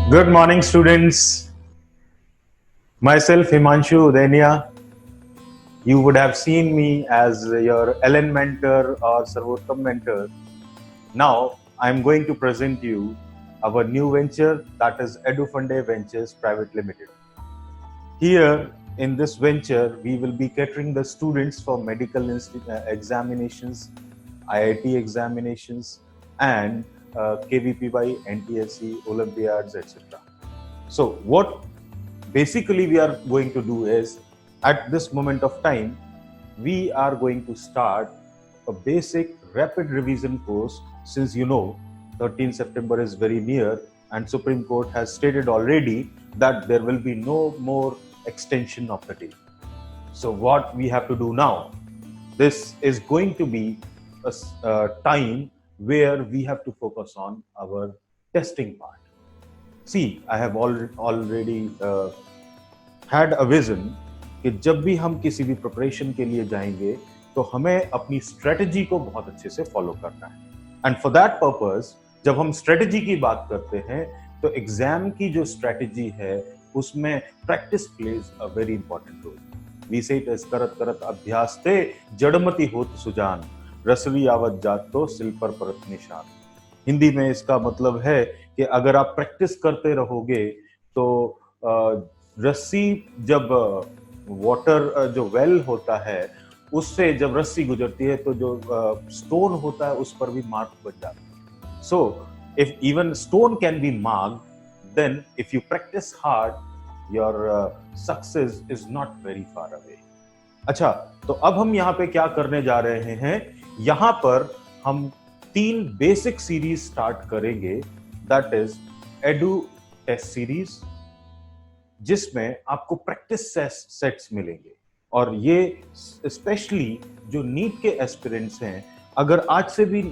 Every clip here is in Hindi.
Good morning, students. Myself, Himanshu Udenia. You would have seen me as your LN mentor or Sarvottam mentor. Now, I'm going to present you our new venture, that is EduFunde Ventures Private Limited. Here, in this venture, we will be catering the students for medical examinations, IIT examinations, and KVPY, NTSC, Olympiads, etc. So, what basically we are going to do is, at this moment of time, we are going to start a basic rapid revision course, since 13 September is very near and Supreme Court has stated already that there will be no more extension of the day. So what we have to do now, this is going to be a time where we have to focus on our testing part. See, I have already had a vision कि जब भी हम किसी भी प्रिपरेशन के लिए जाएंगे तो हमें अपनी स्ट्रेटजी को बहुत अच्छे से फॉलो करना है. एंड फॉर दैट पर्पस जब हम स्ट्रेटजी की बात करते हैं तो एग्जाम की जो स्ट्रेटजी है उसमें practice plays a very important role. We say it is करत करत अभ्यास ते जड़मती होत सुजान रसरी आवत जात तो सिल पर परत निशान. हिंदी में इसका मतलब है कि अगर आप प्रैक्टिस करते रहोगे तो रस्सी जब वाटर जो वेल होता है उससे जब रस्सी गुजरती है तो जो स्टोन होता है उस पर भी मार्क बन जाता है. So if even stone can be marked, then if you practice hard your success is not very far away. अच्छा, तो अब हम यहाँ पे क्या करने जा रहे हैं, यहाँ पर हम 3 बेसिक सीरीज स्टार्ट करेंगे, that is edu test series, जिसमें आपको प्रैक्टिस सेट्स मिलेंगे. और ये स्पेशली जो नीट के एस्पिरेंट्स हैं, अगर आज से भी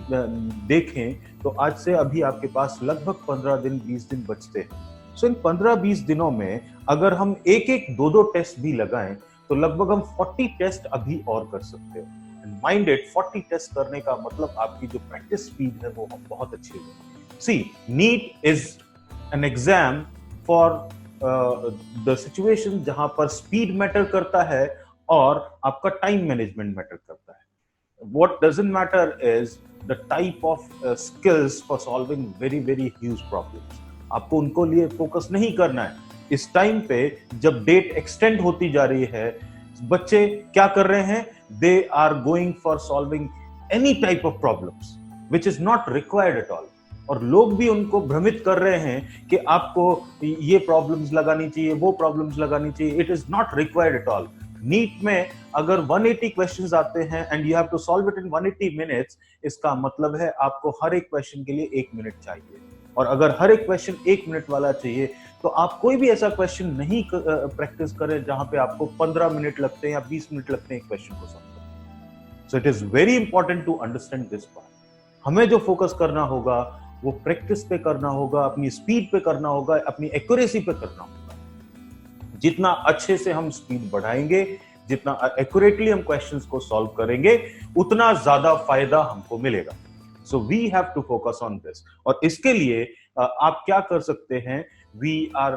देखें तो आज से अभी आपके पास लगभग 15 दिन 20 दिन बचते हैं. सो इन 15-20 दिनों में अगर हम एक 2 टेस्ट भी लगाएं तो लगभग हम 40 टेस्ट अभी और कर सकते हैं. माइंड इट, 40 टेस्ट करने का मतलब आपकी जो प्रैक्टिस स्पीड है वो बहुत अच्छी है. See, NEET is an exam for the situation जहां पर स्पीड मैटर करता है और आपका टाइम मैनेजमेंट मैटर करता है. What doesn't matter is the type of skills for solving very very huge problems. आपको उनको लिए फोकस नहीं करना है. इस टाइम पे जब डेट एक्सटेंड होती जा रही है, बच्चे क्या कर रहे हैं, they are going for solving any type of problems which is not required at all. और लोग भी उनको भ्रमित कर रहे हैं कि आपको ये प्रॉब्लम्स लगानी चाहिए, वो प्रॉब्लम्स लगानी चाहिए. It is not required at all. NEET में अगर 180 क्वेश्चंस आते हैं and you have to solve it in 180 minutes, इसका मतलब है आपको हर एक क्वेश्चन के लिए 1 मिनट चाहिए. और अगर हर एक क्वेश्चन 1 मिनट वाला चाहिए तो आप कोई भी ऐसा क्वेश्चन नहीं प्रैक्टिस करें जहां पे आपको 15 मिनट लगते हैं या 20 मिनट लगते हैं एक क्वेश्चन को सॉल्व करने. So it is very important to understand this part. हमें जो फोकस करना होगा वो प्रैक्टिस पे करना होगा, अपनी स्पीड पे करना होगा, अपनी एक्यूरेसी पे करना होगा. जितना अच्छे से हम स्पीड बढ़ाएंगे, जितना एक्यूरेटली हम क्वेश्चंस को सॉल्व करेंगे, उतना ज्यादा फायदा हमको मिलेगा. So we have to focus on this. और इसके लिए आप क्या कर सकते हैं, we are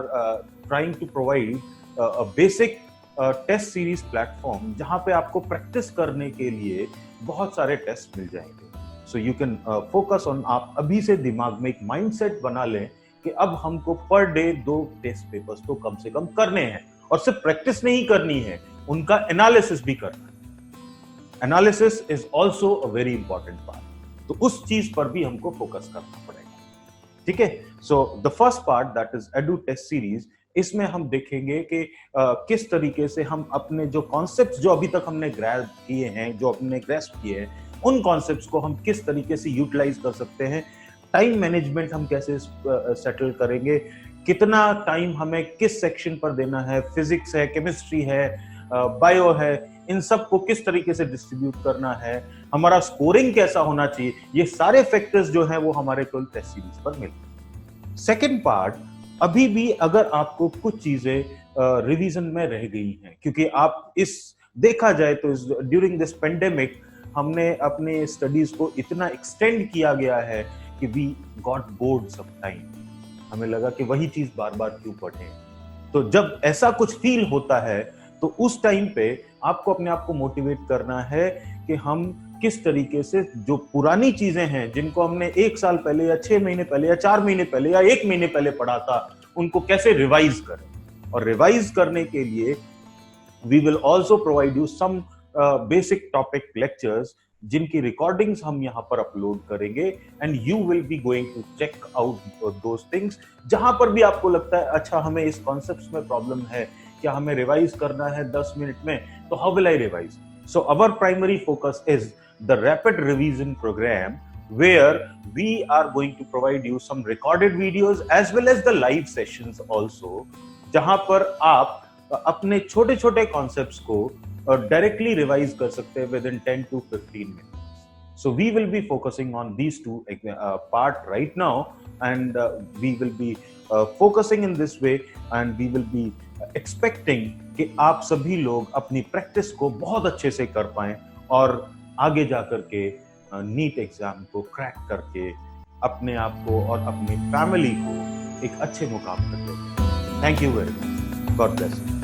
trying to provide a basic test series platform जहां पे आपको प्रैक्टिस करने के लिए बहुत सारे टेस्ट मिल जाएंगे. So you can focus on, आप अभी से दिमाग में एक माइंडसेट बना लें कि अब हमको पर डे 2 टेस्ट पेपर्स तो कम से कम करने हैं. और सिर्फ प्रैक्टिस नहीं करनी है, उनका एनालिसिस भी करना है. Analysis is also a very important part. तो उस चीज पर भी हमको फोकस करना पड़ेगा. ठीक है. So the first part that is edu test series, इसमें हम देखेंगे कि किस तरीके से हम अपने जो कॉन्सेप्ट्स जो अभी तक हमने ग्रैस्प किए हैं, जो हमने ग्रैस्प किए हैं, उन कॉन्सेप्ट्स को हम किस तरीके से यूटिलाइज कर सकते हैं. टाइम मैनेजमेंट हम कैसे सेटल करेंगे, कितना टाइम हमें किस सेक्शन पर देना है, फिजिक्स है, केमिस्ट्री है, बायो है, इन सब को किस तरीके से डिस्ट्रीब्यूट करना है, हमारा स्कोरिंग कैसा होना चाहिए, ये सारे फैक्टर्स जो हैं वो हमारे को टेस्ट सीरीज पर मिलेंगे. सेकेंड पार्ट, अभी भी अगर आपको कुछ चीजें रिवीजन में रह गई हैं, क्योंकि आप इस देखा जाए तो ड्यूरिंग दिस पेंडेमिक हमने अपने स्टडीज को इतना एक्सटेंड किया गया है कि we got bored some time. हमें लगा कि वही चीज बार बार क्यों पढ़ें। तो जब ऐसा कुछ फील होता है तो उस टाइम पे आपको अपने आप को मोटिवेट करना है कि हम किस तरीके से जो पुरानी चीजें हैं जिनको हमने 1 साल पहले या 6 महीने पहले या 4 महीने पहले या 1 महीने पहले पढ़ा था, उनको कैसे रिवाइज करें। और रिवाइज करने के लिए we will also provide you some basic topic lectures जिनकी रिकॉर्डिंग्स हम यहाँ पर अपलोड करेंगे and you will be going to check out those things. जहां पर भी आपको लगता है अच्छा हमें इस कॉन्सेप्ट्स में प्रॉब्लम है, क्या हमें रिवाइज करना है 10 मिनट में, तो how will I revise. So our primary focus is the rapid revision program where we are going to provide you some recorded videos as well as the live sessions also, जहां पर आप अपने छोटे छोटे कॉन्सेप्ट्स को डायरेक्टली रिवाइज कर सकते हैं within 10 to 15 minutes. So we will be focusing on these two part right now, and we will be focusing in this way, and we will be expecting कि आप सभी लोग अपनी प्रैक्टिस को बहुत अच्छे से कर पाएं और आगे जाकर के नीट एग्जाम को क्रैक करके अपने आप को और अपनी फैमिली को एक अच्छे मुकाम तक ले जाएं। Thank you very much. God bless you.